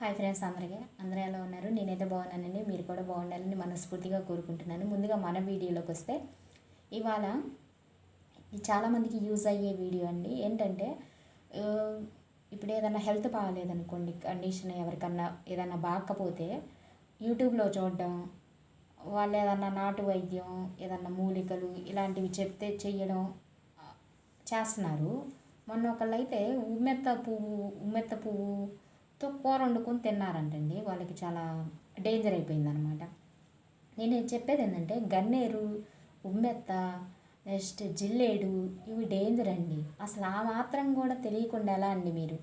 Hi friends, అందరూ ఎలా ఉన్నారు? నేనైతే బాగున్నానండి. మీరు కూడా బాగుండాలని మనస్ఫూర్తిగా కోరుకుంటున్నాను. ముందుగా మన వీడియోలోకి వస్తే, ఇవాళ ఇది చాలామందికి యూజ్ అయ్యే వీడియో అండి. ఏంటంటే ఇప్పుడు ఏదైనా హెల్త్ బాగాలేదనుకోండి, కండిషన్ ఎవరికన్నా ఏదన్నా బాగకపోతే యూట్యూబ్లో చూడడం, వాళ్ళు ఏదన్నా నాటు వైద్యం, ఏదన్నా మూలికలు ఇలాంటివి చెప్తే చెయ్యడం చేస్తున్నారు. మొన్న ఒకళ్ళైతే ఉమ్మెత్త పువ్వుతో కూర వండుకొని తిన్నారంటండి. వాళ్ళకి చాలా డేంజర్ అయిపోయిందనమాట. నేను చెప్పేది ఏంటంటే, గన్నేరు, ఉమ్మెత్త, నెక్స్ట్ జిల్లేడు, ఇవి డేంజర్ అండి. అసలు ఆ మాత్రం కూడా తెలియకుండా ఎలా అండి మీరు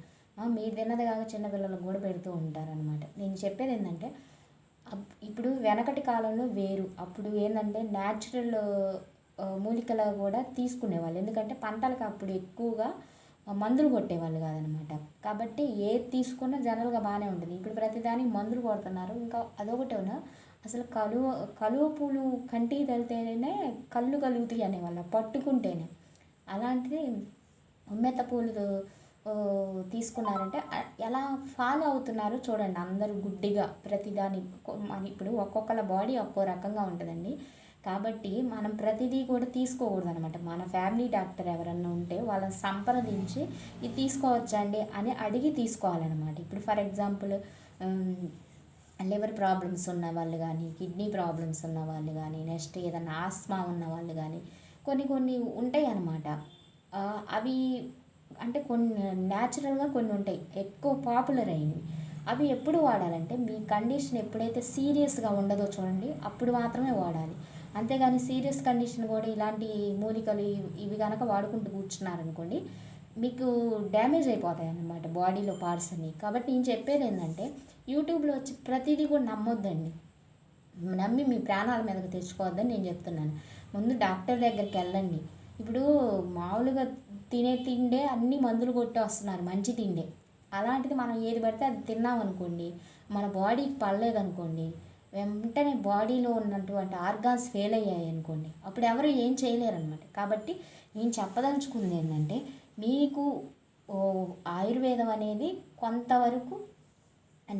తిన్నది కాక చిన్నపిల్లలకు కూడా పెడుతూ ఉంటారనమాట. నేను చెప్పేది ఏంటంటే, ఇప్పుడు వెనకటి కాలంలో వేరు. అప్పుడు ఏంటంటే న్యాచురల్ మూలికలు కూడా తీసుకునేవాళ్ళు. ఎందుకంటే పంటలకు అప్పుడు ఎక్కువగా మందులు కొట్టేవాళ్ళు కాదనమాట. కాబట్టి ఏది తీసుకున్నా జనరల్గా బాగానే ఉంటుంది. ఇప్పుడు ప్రతిదానికి మందులు కొడుతున్నారు. ఇంకా అదొకటేనా, అసలు కలువ పూలు కంటికి తగిలితేనే కళ్ళు కలుగుతాయి అనేవాళ్ళు, పట్టుకుంటేనే. అలాంటిది ఉమ్మెత్త పూలు తీసుకున్నారంటే ఎలా ఫాలో అవుతున్నారో చూడండి అందరూ గుడ్డిగా ప్రతిదాని. ఇప్పుడు ఒక్కొక్కళ్ళ బాడీ ఒక్కో రకంగా ఉంటుందండి. కాబట్టి మనం ప్రతిదీ కూడా తీసుకోకూడదు అనమాట. మన ఫ్యామిలీ డాక్టర్ ఎవరన్నా ఉంటే వాళ్ళని సంప్రదించి ఇది తీసుకోవచ్చండి అని అడిగి తీసుకోవాలన్నమాట. ఇప్పుడు ఫర్ ఎగ్జాంపుల్ లివర్ ప్రాబ్లమ్స్ ఉన్న వాళ్ళు కానీ, కిడ్నీ ప్రాబ్లమ్స్ ఉన్న వాళ్ళు కానీ, నెక్స్ట్ ఏదైనా ఆస్మా ఉన్న వాళ్ళు కానీ కొన్ని ఉంటాయి అన్నమాట. అవి అంటే కొన్ని న్యాచురల్గా కొన్ని ఉంటాయి ఎక్కువ పాపులర్ అయినవి. అవి ఎప్పుడు వాడాలంటే మీ కండిషన్ ఎప్పుడైతే సీరియస్గా ఉండదో చూడండి, అప్పుడు మాత్రమే వాడాలి. అంతేగాని సీరియస్ కండిషన్ కూడా ఇలాంటి మూలికలు ఇవి కనుక వాడుకుంటూ కూర్చున్నారనుకోండి, మీకు డ్యామేజ్ అయిపోతాయి అన్నమాట బాడీలో పార్ట్స్ అన్నీ. కాబట్టి నేను చెప్పేది ఏంటంటే, యూట్యూబ్లో వచ్చి ప్రతిదీ కూడా నమ్మొద్దండి. నమ్మి మీ ప్రాణాల మీదకి తెచ్చుకోవద్దని నేను చెప్తున్నాను. ముందు డాక్టర్ దగ్గరికి వెళ్ళండి. ఇప్పుడు మామూలుగా తినే తిండే అన్నీ మందులు కొట్టి వస్తున్నారు, మంచి తిండే. అలాంటిది మనం ఏది పడితే అది తిన్నామనుకోండి, మన బాడీకి పడలేదనుకోండి, వెంటనే బాడీలో ఉన్నటువంటి ఆర్గాన్స్ ఫెయిల్ అయ్యాయి అనుకోండి, అప్పుడు ఎవరు ఏం చేయలేరనమాట. కాబట్టి నేను చెప్పదలుచుకుంది ఏంటంటే, మీకు ఆయుర్వేదం అనేది కొంతవరకు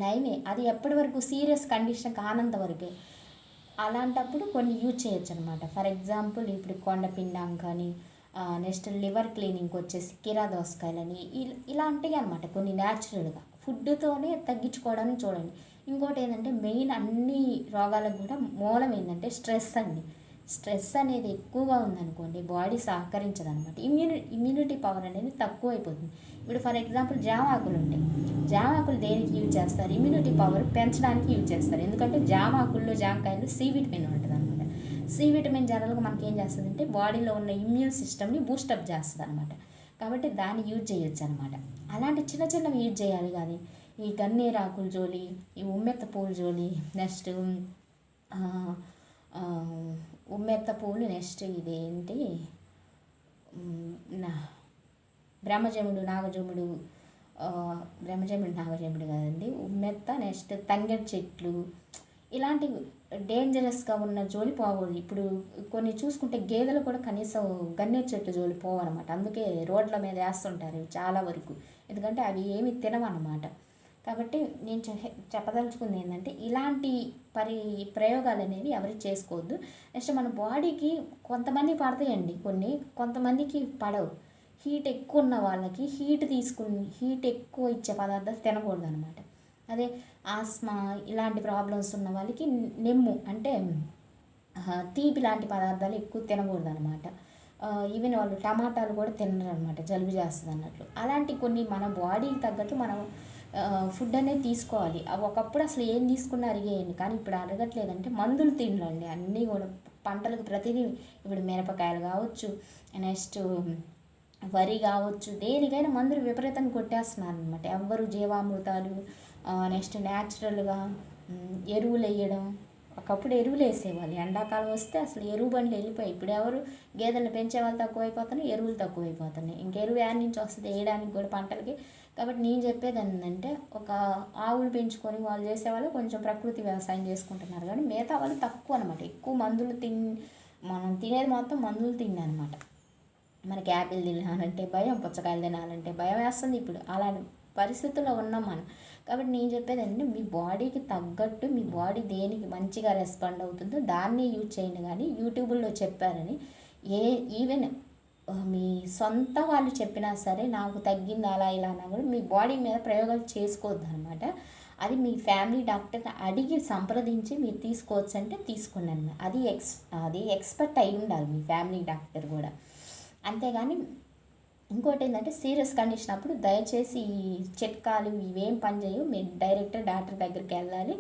నయమే. అది ఎప్పటి వరకు సీరియస్ కండిషన్ కానంత వరకే. అలాంటప్పుడు కొన్ని యూజ్ చేయొచ్చు అనమాట. ఫర్ ఎగ్జాంపుల్ ఇప్పుడు కొండపిండాం కానీ, నెక్స్ట్ లివర్ క్లీనింగ్కి వచ్చేసి కీరా దోసకాయలని ఇలాంటివి అనమాట. కొన్ని న్యాచురల్గా ఫుడ్తోనే తగ్గించుకోవడానికి చూడండి. ఇంకోటి ఏంటంటే, మెయిన్ అన్ని రోగాలకు కూడా మూలం ఏంటంటే స్ట్రెస్ అండి. స్ట్రెస్ అనేది ఎక్కువగా ఉందనుకోండి, బాడీ సహకరించదు అనమాట. ఇమ్యూనిటీ పవర్ అనేది తక్కువ అయిపోతుంది. ఇప్పుడు ఫర్ ఎగ్జాంపుల్ జామాకులు ఉంటాయి. జామాకులు దేనికి యూజ్ చేస్తారు? ఇమ్యూనిటీ పవర్ పెంచడానికి యూజ్ చేస్తారు. ఎందుకంటే జామాకుల్లో, జామకాయలు సి విటమిన్ ఉంటుంది అనమాట. సి విటమిన్ జనరల్గా మనకి ఏం చేస్తుందంటే బాడీలో ఉన్న ఇమ్యూన్ సిస్టమ్ని బూస్టప్ చేస్తుంది అనమాట. కాబట్టి దాన్ని యూజ్ చేయొచ్చు అనమాట. అలాంటి చిన్న చిన్నవి యూజ్ చేయాలి. కానీ ఈ గన్నేరాకుల జోలి, ఈ ఉమ్మెత్త పూల జోలి, నెక్స్ట్ ఉమ్మెత్త పూలు, నెక్స్ట్ ఇదేంటి బ్రహ్మజముడు నాగజముడు కాదండి, ఉమ్మెత్త, నెక్స్ట్ తంగెడు చెట్లు, ఇలాంటి డేంజరస్గా ఉన్న జోలి పోకూడదు. ఇప్పుడు కొన్ని చూసుకుంటే గేదెలు కూడా కనీసం గన్నేరు చెట్టు జోలి పోవన్నమాట. అందుకే రోడ్ల మీద వేస్తుంటారు చాలా వరకు, ఎందుకంటే అవి ఏమి తినవన్నమాట. కాబట్టి నేను చెప్పదలుచుకుంది ఏంటంటే, ఇలాంటి ప్రయోగాలు అనేవి ఎవరు చేసుకోవద్దు. నెక్స్ట్ మన బాడీకి కొంతమంది పడతాయండి, కొంతమందికి పడవు. హీట్ ఎక్కువ ఉన్న వాళ్ళకి హీట్ ఎక్కువ ఇచ్చే పదార్థాలు తినకూడదు అనమాట. అదే ఆస్మా ఇలాంటి ప్రాబ్లమ్స్ ఉన్న వాళ్ళకి నెమ్ము అంటే తీపి లాంటి పదార్థాలు ఎక్కువ తినకూడదు అనమాట. ఈవెన్ వాళ్ళు టమాటాలు కూడా తినరు అనమాట, జలుబు చేస్తుంది అన్నట్లు. అలాంటి కొన్ని మన బాడీకి తగ్గట్టు మనం ఫుడ్ అనేది తీసుకోవాలి. ఒకప్పుడు అసలు ఏం తీసుకున్నా అరిగేయండి, కానీ ఇప్పుడు అరగట్లేదంటే మందులు తిండండి అన్నీ కూడా. పంటలకు ప్రతిదీ ఇప్పుడు మిరపకాయలు కావచ్చు, నెక్స్ట్ వరి కావచ్చు, దేనికైనా మందులు విపరీతంగా కొట్టేస్తున్నారు అనమాట. ఎవ్వరు జీవామృతాలు, నెక్స్ట్ న్యాచురల్గా ఎరువులు వేయడం. ఒకప్పుడు ఎరువులు వేసేవాళ్ళు, ఎండాకాలం వస్తే అసలు ఎరువు బండ్లు వెళ్ళిపోయి. ఇప్పుడు ఎవరు గేదెలను పెంచే వాళ్ళు తక్కువైపోతున్నాయి, ఎరువులు తక్కువైపోతున్నాయి. ఇంకెరువు యాడ్ నుంచి వస్తుంది వేయడానికి కూడా పంటలకి. కాబట్టి నేను చెప్పేది ఏంటంటే, ఒక ఆవులు పెంచుకొని వాళ్ళు చేసేవాళ్ళు కొంచెం ప్రకృతి వ్యవసాయం చేసుకుంటున్నారు. కానీ మిగతా వాళ్ళు తక్కువ అనమాట. ఎక్కువ మందులు మనం తినేది మొత్తం మందులు అనమాట. మనకి యాపిల్ తినాలంటే భయం, పుచ్చకాయలు తినాలంటే భయం వేస్తుంది ఇప్పుడు. అలా పరిస్థితుల్లో ఉన్నాం మనం. కాబట్టి నేను చెప్పేది ఏంటంటే మీ బాడీకి తగ్గట్టు మీ బాడీ దేనికి మంచిగా రెస్పాండ్ అవుతుందో దాన్ని యూజ్ చేయండి. కానీ యూట్యూబ్లో చెప్పారని ఈవెన్ మీ సొంత వాళ్ళు చెప్పినా సరే నాకు తగ్గింది అలా ఇలా అన్నా కూడా మీ బాడీ మీద ప్రయోగాలు చేసుకోవద్దు అనమాట. అది మీ ఫ్యామిలీ డాక్టర్ని అడిగి సంప్రదించి మీరు తీసుకోవచ్చు అంటే తీసుకోండి అన్న. అది ఎక్స్పర్ట్ అయి ఉండాలి మీ ఫ్యామిలీ డాక్టర్ కూడా. అంతేగాని ఇంకోటి ఏంటంటే సీరియస్ కండిషన్ అప్పుడు దయచేసి ఈ చిట్కాలు ఇవేం పనిచేయవు. మీరు డైరెక్ట్ డాక్టర్ దగ్గరికి వెళ్ళాలి.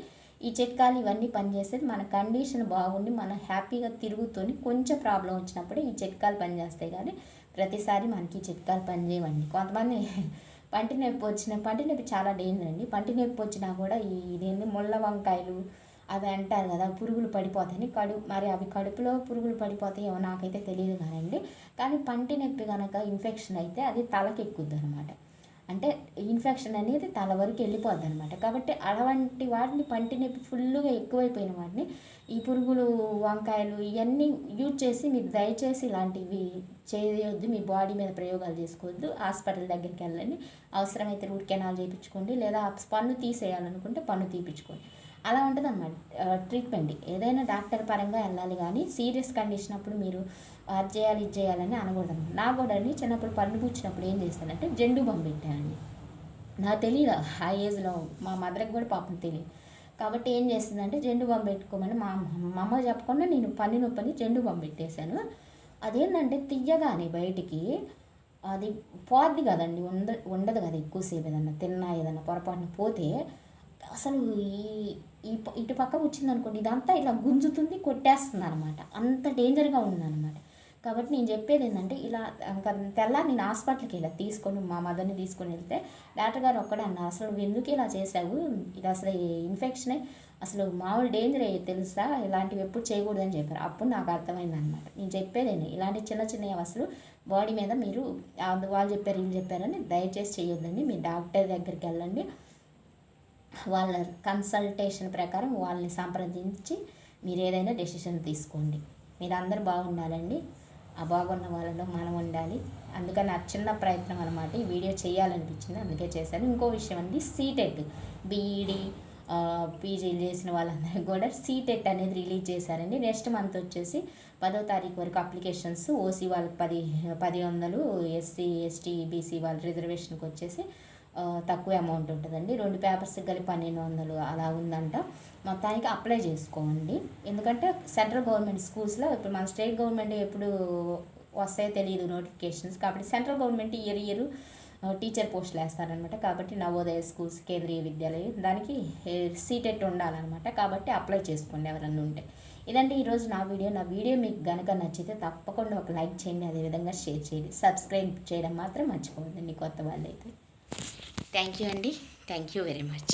ఈ చిట్కాలు ఇవన్నీ పనిచేసేది మన కండిషన్ బాగుండి మనం హ్యాపీగా తిరుగుతూని కొంచెం ప్రాబ్లం వచ్చినప్పుడే ఈ చిట్కాలు పనిచేస్తాయి. కానీ ప్రతిసారి మనకి ఈ చిట్కాలు పనిచేయవండి. కొంతమంది పంటి నొప్పి చాలా డేంజర్ అండి. పంటి నొప్పి వచ్చినా కూడా ఇదేంటి ముళ్ళ వంకాయలు అవి అంటారు కదా, పురుగులు పడిపోతాయని. మరి అవి కడుపులో పురుగులు పడిపోతాయేమో నాకైతే తెలియదు కానండి. కానీ పంటి నొప్పి కనుక ఇన్ఫెక్షన్ అయితే అది తలకి ఎక్కుద్ది అనమాట. అంటే ఇన్ఫెక్షన్ అనేది తల వరకు వెళ్ళిపోద్ది అనమాట. కాబట్టి అటువంటి వాటిని పంటి నొప్పి ఫుల్గా ఎక్కువైపోయిన వాటిని ఈ పురుగులు వంకాయలు ఇవన్నీ యూజ్ చేసి మీరు దయచేసి ఇలాంటివి చేయొద్దు. మీ బాడీ మీద ప్రయోగాలు చేసుకోవద్దు. హాస్పిటల్ దగ్గరికి వెళ్ళండి. అవసరమైతే రూట్ కెనాల్ చేయించుకోండి, లేదా పన్ను తీసేయాలనుకుంటే పన్ను తీయించుకోండి. అలా ఉంటుంది అన్నమాట ట్రీట్మెంట్. ఏదైనా డాక్టర్ పరంగా వెళ్ళాలి. కానీ సీరియస్ కండిషన్ అప్పుడు మీరు అది చేయాలి ఇది చేయాలని అనకూడదు. నాకు కూడా అండి చిన్నప్పుడు పన్ను కూర్చున్నప్పుడు ఏం చేస్తానంటే జెండు బాంబు పెట్టానండి. నాకు తెలియదు ఆ ఏజ్లో, మా మదర్కి కూడా పాపం తెలియదు. కాబట్టి ఏం చేస్తుందంటే జెండు బాంబు పెట్టుకోమని మా అమ్మ చెప్పకుండా నేను పన్ను నొప్పని జెండు బాంబు పెట్టేశాను. అదేంటంటే తియ్యగానే బయటికి అది పోద్ది కదండి, ఉండదు కదా ఎక్కువసేపు. ఏదన్నా పొరపాటున పోతే అసలు ఇటు పక్క వచ్చిందనుకోండి ఇదంతా ఇలా గుంజుతుంది, కొట్టేస్తుంది అనమాట. అంత డేంజర్గా ఉందన్నమాట. కాబట్టి నేను చెప్పేది ఏంటంటే ఇలా ఇంకా తెల్లారి నేను హాస్పిటల్కి తీసుకొని మా మదర్ని తీసుకొని వెళ్తే డాక్టర్ గారు ఒక్కడే అన్నారు, అసలు నువ్వు ఎందుకు ఇలా చేసావు, ఇది అసలు ఇన్ఫెక్షనే, అసలు మామూలు డేంజర్ అయ్యేది తెలుసా, ఇలాంటివి ఎప్పుడు చేయకూడదని చెప్పారు. అప్పుడు నాకు అర్థమైంది అనమాట. నేను చెప్పేదేంటి ఇలాంటి చిన్న అసలు బాడీ మీద మీరు వాళ్ళు చెప్పారు వీళ్ళు చెప్పారని దయచేసి చేయొద్దండి. మీ డాక్టర్ దగ్గరికి వెళ్ళండి. వాళ్ళ కన్సల్టేషన్ ప్రకారం వాళ్ళని సంప్రదించి మీరు ఏదైనా డెసిషన్ తీసుకోండి. మీరు అందరూ బాగుండాలండి. ఆ బాగున్న వాళ్ళలో మనం ఉండాలి. అందుకని నాకు చిన్న ప్రయత్నం అనమాట, ఈ వీడియో చేయాలనిపించింది, అందుకే చేశాను. ఇంకో విషయం అండి, సీటెట్ బీఈడి పీజీలు చేసిన వాళ్ళందరికీ కూడా సీటెట్ అనేది రిలీజ్ చేశారండి. నెక్స్ట్ మంత్ వచ్చేసి 10వ తారీఖు వరకు అప్లికేషన్స్. ఓసీ వాళ్ళకి 1,100, ఎస్సీ ఎస్టీ బీసీ వాళ్ళ రిజర్వేషన్కి వచ్చేసి తక్కువ అమౌంట్ ఉంటుందండి. 2 పేపర్స్కి కలిపి 1,200 అలా ఉందంట. మొత్తానికి అప్లై చేసుకోండి. ఎందుకంటే సెంట్రల్ గవర్నమెంట్ స్కూల్స్లో ఇప్పుడు మన స్టేట్ గవర్నమెంట్ ఎప్పుడు వస్తాయో తెలియదు నోటిఫికేషన్స్. కాబట్టి సెంట్రల్ గవర్నమెంట్ ఇయర్ టీచర్ పోస్టులు వేస్తారనమాట. కాబట్టి నవోదయ స్కూల్స్, కేంద్రీయ విద్యాలయం దానికి సీటెట్ ఉండాలన్నమాట. కాబట్టి అప్లై చేసుకోండి ఎవరన్నా ఉంటే. ఇదంటే ఈరోజు నా వీడియో మీకు కనుక నచ్చితే తప్పకుండా ఒక లైక్ చేయండి, అదేవిధంగా షేర్ చేయండి. సబ్స్క్రైబ్ చేయడం మాత్రం మర్చిపోవద్దండి కొత్త వాళ్ళైతే. థ్యాంక్ యూ అండి. Thank you very much.